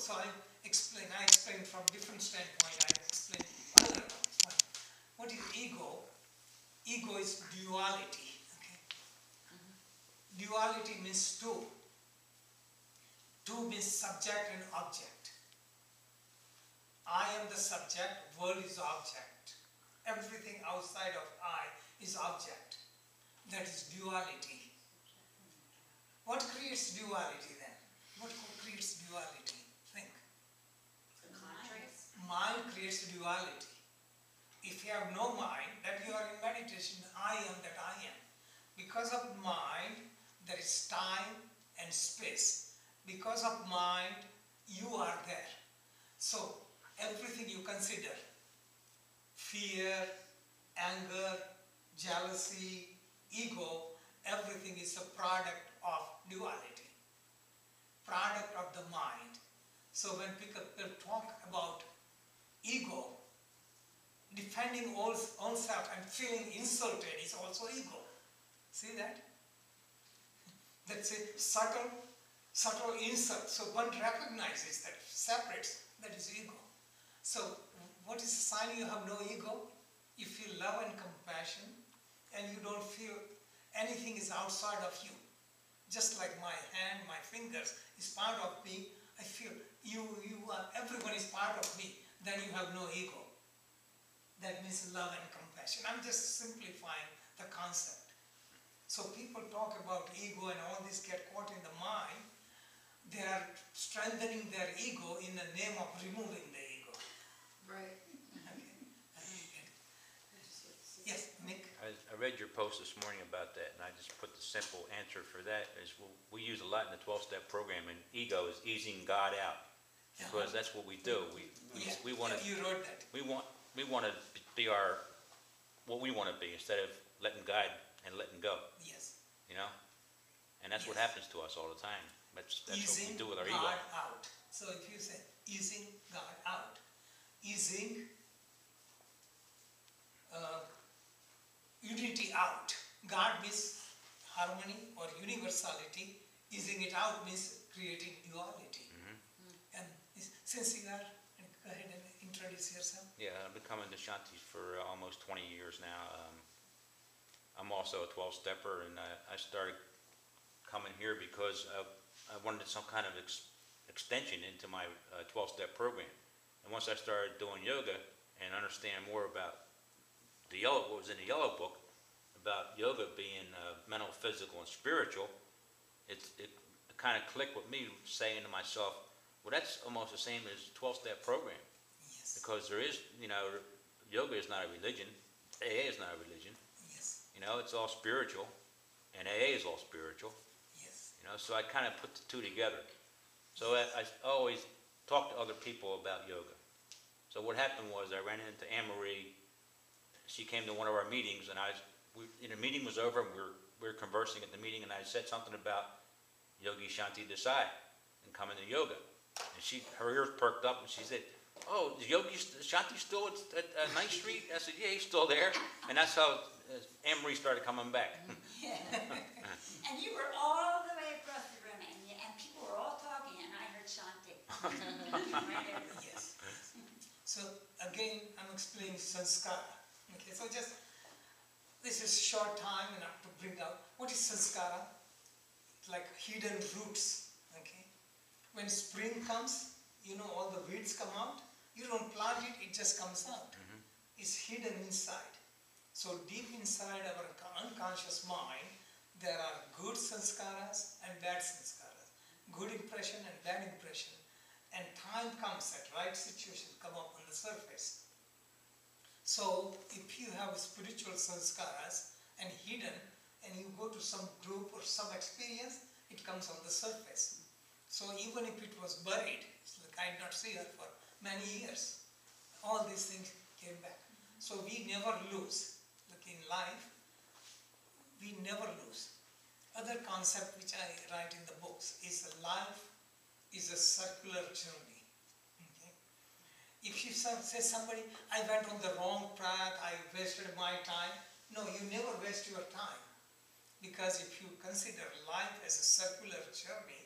So I explain from different standpoint. I explain other one. What is ego? Ego is duality. Okay? Duality means two. Two means subject and object. I am the subject, world is object. Everything outside of I is object. That is duality. What creates duality then? What creates duality? Think. The contrast. Mind creates duality. If you have no mind, that you are in meditation, I am that I am. Because of mind, there is time and space. Because of mind, you are there. So, everything you consider, fear, anger, jealousy, ego, everything is a product of duality, product of the mind. So when people talk about ego, defending oneself and feeling insulted is also ego. See that? That's a subtle insult. So one recognizes that, separates, that is ego. So what is the sign you have no ego? You feel love and compassion and you don't feel anything is outside of you. Just like my hand, my fingers is part of me, I feel everyone is part of me, then you have no ego. That means love and compassion. I'm just simplifying the concept. So people talk about ego and all this get caught in the mind. They are strengthening their ego in the name of removing the ego. Right. Okay. Yes, Nick? I read your post this morning about that, and I just put the simple answer for that is we use a lot in the 12-step program, and ego is easing God out, because that's what we do. We want to. You wrote that. We want to be what we want to be instead of letting God and letting go. Yes. You know, and that's what happens to us all the time. That's what we do with our ego. God out. So if you say easing God out, easing unity out. God means harmony or universality. Easing it out means creating duality. And since you are, go ahead and introduce yourself. Yeah, I've been coming to Shanti for almost 20 years now. I'm also a 12-stepper, and I started coming here because I wanted some kind of extension into my 12-step program. And once I started doing yoga and understand more about what was in the yellow book about yoga being mental, physical, and spiritual, it kind of clicked with me, saying to myself, well, that's almost the same as 12-step program. Yes. Because there is, yoga is not a religion. AA is not a religion. Yes. It's all spiritual, and AA is all spiritual. Yes. So I kind of put the two together. So I always talk to other people about yoga. So what happened was I ran into Anne-Marie. She came to one of our meetings, and the meeting was over, and we were conversing at the meeting, and I said something about Yogi Shanti Desai and coming to yoga. And her ears perked up, and she said, "Oh, is Yogi Shanti still at 9th Street?" I said, "Yeah, he's still there." And that's how Anne-Marie started coming back. Yeah. And you were all the way across the room, and people were all talking, and I heard Shanti. Right. Yes. So again, I'm explaining sanskara. Okay, so this is short time enough to bring out what is sanskara. It's like hidden roots. Okay, when spring comes, all the weeds come out. You don't plant it; it just comes out. It's hidden inside. So deep inside our unconscious mind, there are good sanskaras and bad sanskaras, good impression and bad impression. And time comes at right situation come up on the surface. So if you have spiritual sanskaras and hidden, and you go to some group or some experience, it comes on the surface. So even if it was buried, it's like I did not see her for many years, all these things came back. So we never lose. Like in life, we never lose. Other concept which I write in the books is life is a circular journey. Okay? If you say somebody, I went on the wrong path, I wasted my time. No, you never waste your time. Because if you consider life as a circular journey,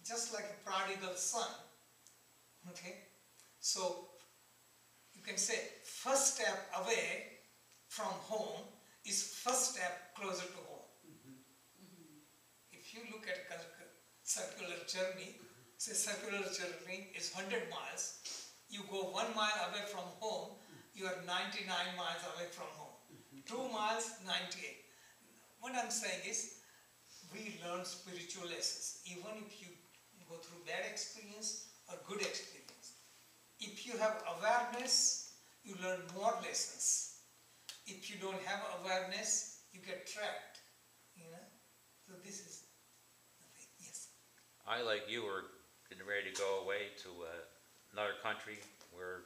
just like a prodigal son, Okay? So, you can say first step away from home is first step closer to home. If you look at a circular journey, say circular journey is 100 miles, you go 1 mile away from home, you are 99 miles away from home. 2 miles, 98. What I'm saying is, we learn spiritual lessons, even if you go through bad experience or good experience. If you have awareness, you learn more lessons. If you don't have awareness, you get trapped, you know. So this is the thing, yes. I, like you, were getting ready to go away to another country where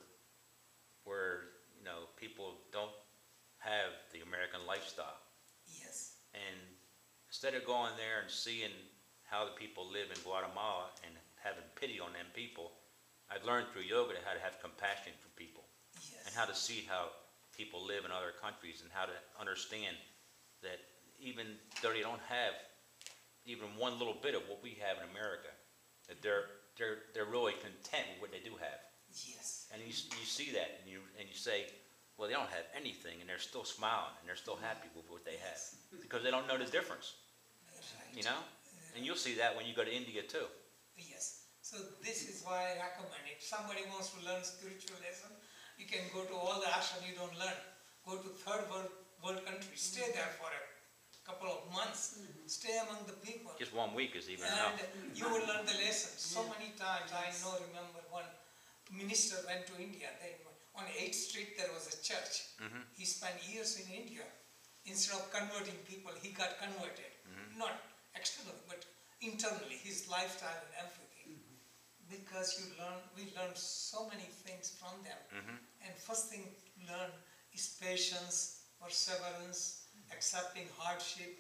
you know, people don't have the American lifestyle. Yes, And instead of going there and seeing how the people live in Guatemala and having pity on them people, I've learned through yoga how to have compassion for people yes. and how to see how people live in other countries and how to understand that even though they don't have even one little bit of what we have in America, that they're really content with what they do have. Yes, And you see that, and you say, well, they don't have anything, and they're still smiling, and they're still happy with what they have, because they don't know the difference, right. you know? And you'll see that when you go to India too. Yes. So this is why I recommend, if somebody wants to learn spiritual lesson, you can go to all the ashram you don't learn. Go to third world countries, stay there for a couple of months, stay among the people. Just 1 week is even And enough. you will learn the lesson. So many times, remember one minister went to India. On 8th Street there was a church. He spent years in India. Instead of converting people, he got converted. Not externally, but internally, his lifestyle and everything. Because we learn so many things from them. And first thing learn is patience, perseverance, accepting hardship,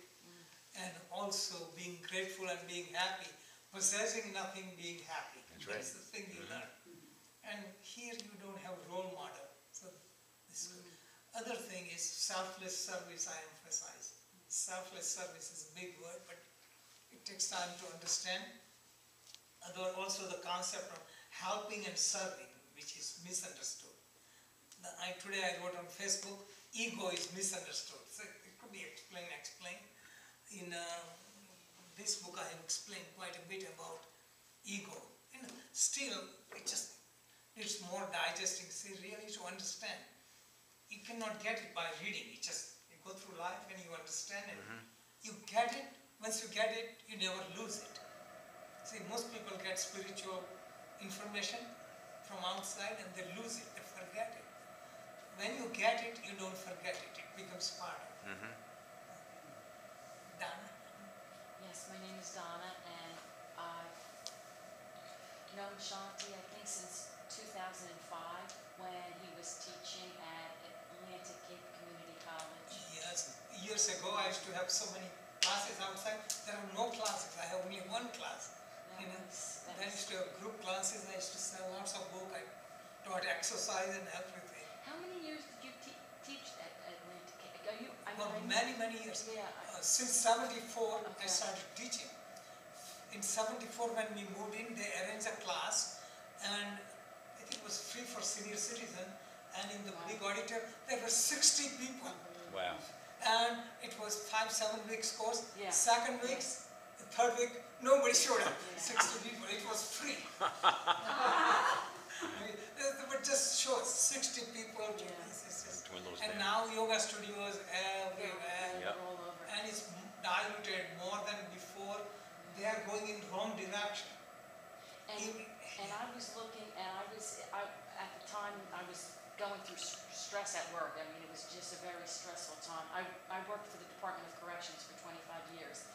and also being grateful and being happy. Possessing nothing, being happy. That's right. That's the thing you learn. And here you don't have role model. So this is good. Other thing is selfless service, I emphasize. Selfless service is a big word, but it takes time to understand. Also the concept of helping and serving, which is misunderstood. Today I wrote on Facebook, ego is misunderstood. So it could be explained. In this book I have explained quite a bit about ego. Still, it just needs more digesting, really to understand. You cannot get it by reading. You go through life and you understand it. You get it. Once you get it, you never lose it. See, most people get spiritual information from outside and they lose it, they forget it. When you get it, you don't forget it. It becomes part of it. Donna? Yes, my name is Donna, and I've known Shanti, I think, since 2005, when he was teaching at Atlantic Cape Community College. Yes. Years ago, I used to have so many classes outside. There are no classes. I have only one class. That I used to have group classes. I used to sell lots of books. I taught exercise and everything. How many years did you teach at Atlantic Cape? For many years. Yeah. Since 74, I Okay. started teaching. In 74, when we moved in, they arranged a class, and I think it was free for senior citizen. And in the big auditorium, there were 60 people. Wow. And it was 5-7 weeks course. Yeah. Second week, the third week, nobody showed up. Yeah. 60 people. It was free. But just shows 60 people. Yeah. Between those And things. now yoga studios everywhere. Yep. All over. And it's diluted more than before. They are going in wrong direction. And I was looking, and at the time, I was going through stress at work. I mean, it was just a very stressful time. I worked for the Department of Corrections for 25 years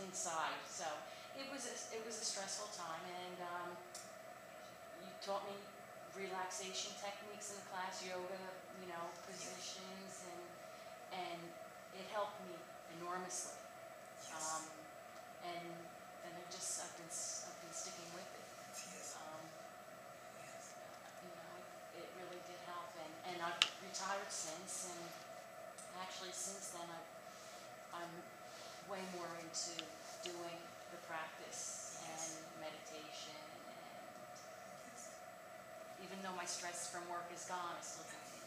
inside, so it was a stressful time. And you taught me relaxation techniques in the class, yoga, positions, and it helped me enormously. Yes. And I've been sticking with it. Yes. Yes. It really did help, and I've retired since, and actually since then I'm way more into doing the practice and meditation, and stress from work is gone, I still think